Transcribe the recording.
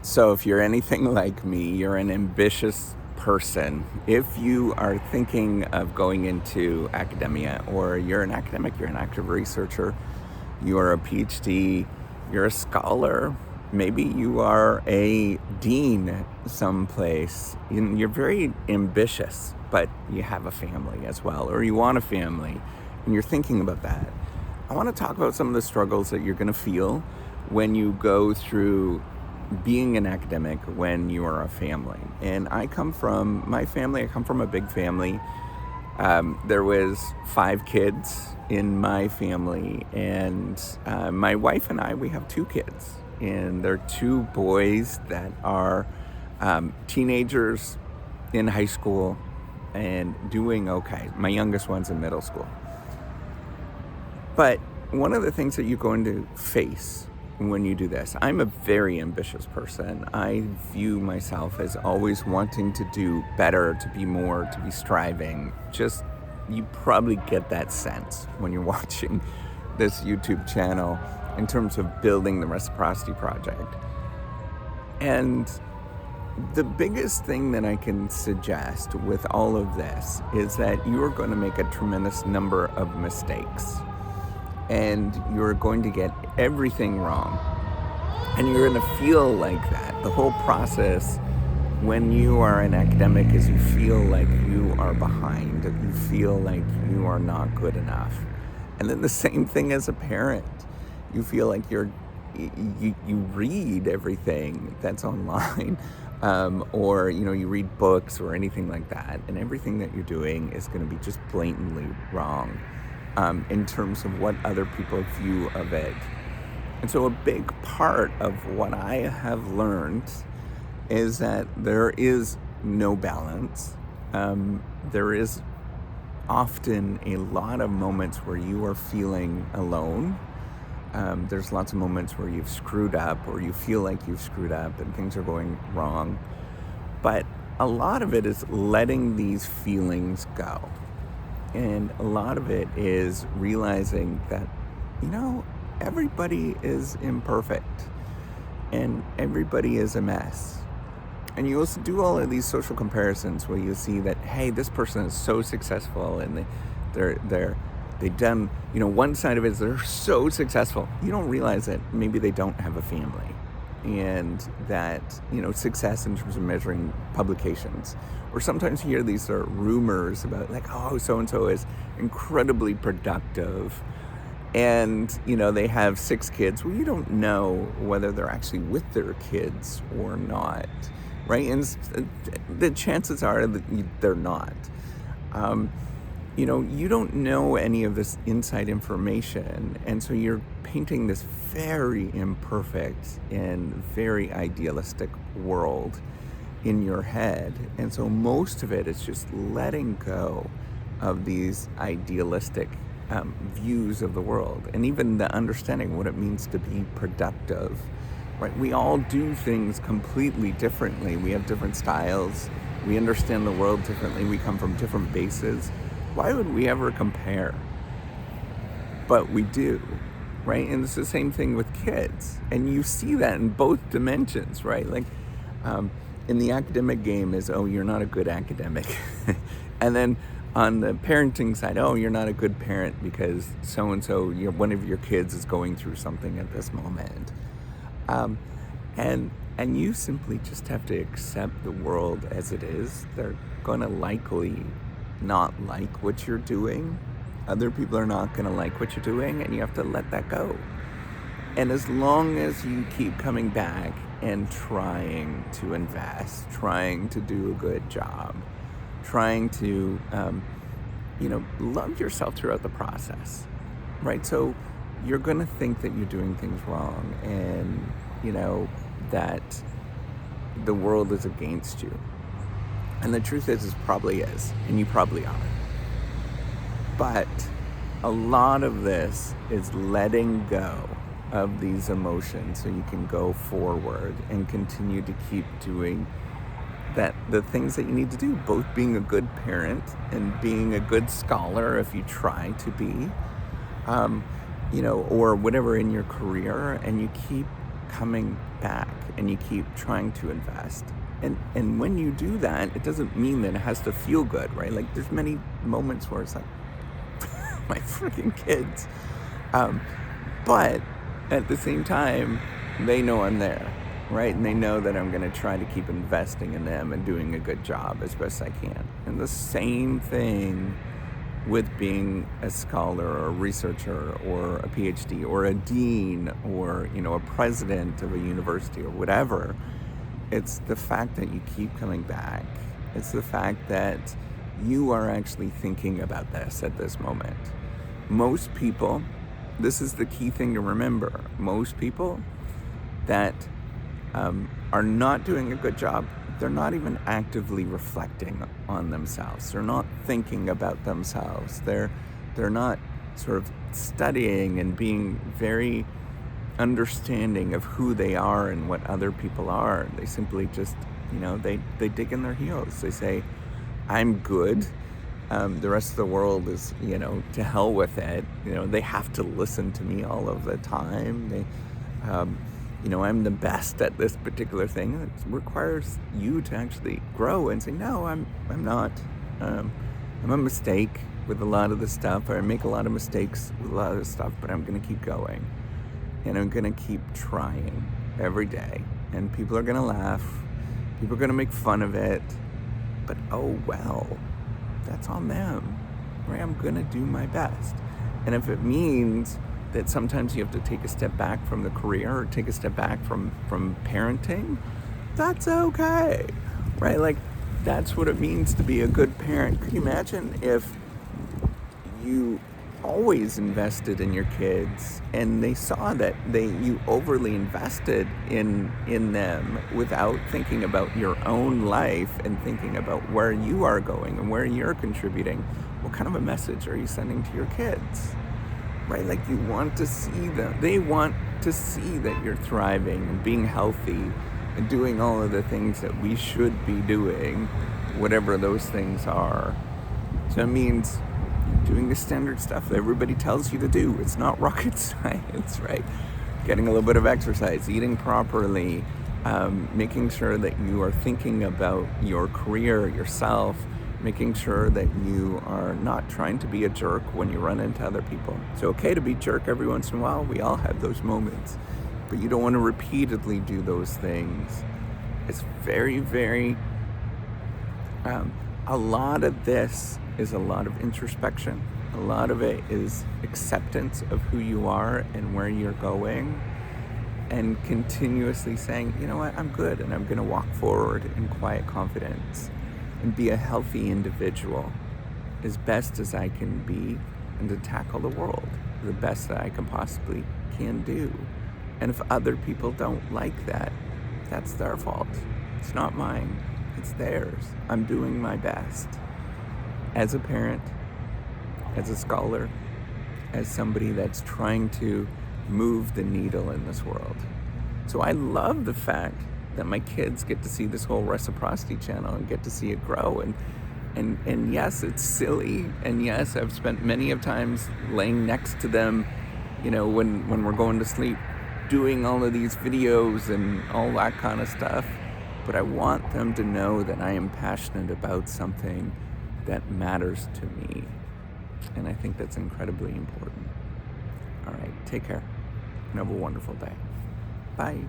So if you're anything like me, you're an ambitious person. If you are thinking of going into academia, or you're an academic, you're an active researcher, you're a PhD, you're a scholar, maybe you are a dean someplace, and you're very ambitious, but you have a family as well, or you want a family, and you're thinking about that. I want to talk about some of the struggles that you're going to feel when you go through being an academic when you are a family. And I come from a big family. There was 5 kids in my family, and my wife and I, we have 2 kids, and they're 2 boys that are teenagers in high school and doing okay. My youngest one's in middle school. But one of the things that you're going to face when you do this, I'm a very ambitious person. I view myself as always wanting to do better, to be more, to be striving. Just, you probably get that sense when you're watching this YouTube channel in terms of building the Reciprocity Project. And the biggest thing that I can suggest with all of this is that you are going to make a tremendous number of mistakes. And you're going to get everything wrong. And you're going to feel like that. The whole process when you are an academic is you feel like you are behind. You feel like you are not good enough. And then the same thing as a parent. You feel like you read everything that's online. Or you read books or anything like that. And everything that you're doing is going to be just blatantly wrong. In terms of what other people view of it. And so a big part of what I have learned is that there is no balance. There is often a lot of moments where you are feeling alone. There's lots of moments where you've screwed up, or you feel like you've screwed up and things are going wrong. But a lot of it is letting these feelings go. And a lot of it is realizing that, everybody is imperfect and everybody is a mess. And you also do all of these social comparisons where you see that, hey, this person is so successful and they've done, one side of it is they're so successful. You don't realize that maybe they don't have a family. And that, success in terms of measuring publications. Or sometimes you hear these sort of rumors about like, oh, so-and-so is incredibly productive. And, they have 6 kids. Well, you don't know whether they're actually with their kids or not, right? And the chances are that they're not. You don't know any of this inside information. And so you're painting this very imperfect and very idealistic world in your head. And so most of it is just letting go of these idealistic views of the world, and even the understanding what it means to be productive, right? We all do things completely differently. We have different styles. We understand the world differently. We come from different bases. Why would we ever compare? But we do, right? And it's the same thing with kids. And you see that in both dimensions, right? Like in the academic game is, oh, you're not a good academic. And then on the parenting side, oh, you're not a good parent because so-and-so, one of your kids is going through something at this moment. And you simply just have to accept the world as it is. They're going to likely not like what you're doing. Other people are not going to like what you're doing, and you have to let that go. And as long as you keep coming back and trying to invest, trying to do a good job, trying to, love yourself throughout the process, right? So you're going to think that you're doing things wrong, and, that the world is against you. And the truth is probably is, and you probably are. But a lot of this is letting go of these emotions so you can go forward and continue to keep doing the things that you need to do, both being a good parent and being a good scholar if you try to be, or whatever in your career, and you keep coming back and you keep trying to invest. And when you do that, it doesn't mean that it has to feel good, right? Like there's many moments where it's like, my freaking kids. But at the same time, they know I'm there, right? And they know that I'm going to try to keep investing in them and doing a good job as best I can. And the same thing with being a scholar or a researcher or a PhD or a dean or, a president of a university or whatever. It's the fact that you keep coming back. It's the fact that you are actually thinking about this at this moment. Most people, this is the key thing to remember, most people that are not doing a good job, they're not even actively reflecting on themselves. They're not thinking about themselves. They're not sort of studying and being very understanding of who they are and what other people are. They simply just, they dig in their heels. They say, I'm good. The rest of the world is, to hell with it. They have to listen to me all of the time. They, I'm the best at this particular thing. It requires you to actually grow and say, no, I'm not. I'm a mistake with a lot of the stuff. I make a lot of mistakes with a lot of the stuff, but I'm going to keep going. And I'm going to keep trying every day. And people are going to laugh. People are going to make fun of it. But oh well, that's on them, right? I'm going to do my best. And if it means that sometimes you have to take a step back from the career or take a step back from parenting, that's okay, right? Like, that's what it means to be a good parent. Could you imagine if you always invested in your kids and they saw that you overly invested in them without thinking about your own life and thinking about where you are going and where you're contributing? What kind of a message are you sending to your kids? Right? Like, you want to see them. They want to see that you're thriving and being healthy and doing all of the things that we should be doing, whatever those things are. So it means doing the standard stuff that everybody tells you to do. It's not rocket science, right? Getting a little bit of exercise, eating properly, making sure that you are thinking about your career, yourself, making sure that you are not trying to be a jerk when you run into other people. It's okay to be a jerk every once in a while. We all have those moments. But you don't want to repeatedly do those things. It's very, very... a lot of this is a lot of introspection. A lot of it is acceptance of who you are and where you're going, and continuously saying, you know what, I'm good, and I'm going to walk forward in quiet confidence and be a healthy individual as best as I can be, and to tackle the world the best that I can possibly can do. And if other people don't like that, that's their fault. It's not mine. It's theirs. I'm doing my best. As a parent, as a scholar, as somebody that's trying to move the needle in this world. So I love the fact that my kids get to see this whole reciprocity channel and get to see it grow. And yes, it's silly. And yes, I've spent many of times laying next to them, when we're going to sleep, doing all of these videos and all that kind of stuff. But I want them to know that I am passionate about something that matters to me. And I think that's incredibly important. All right, take care and have a wonderful day. Bye.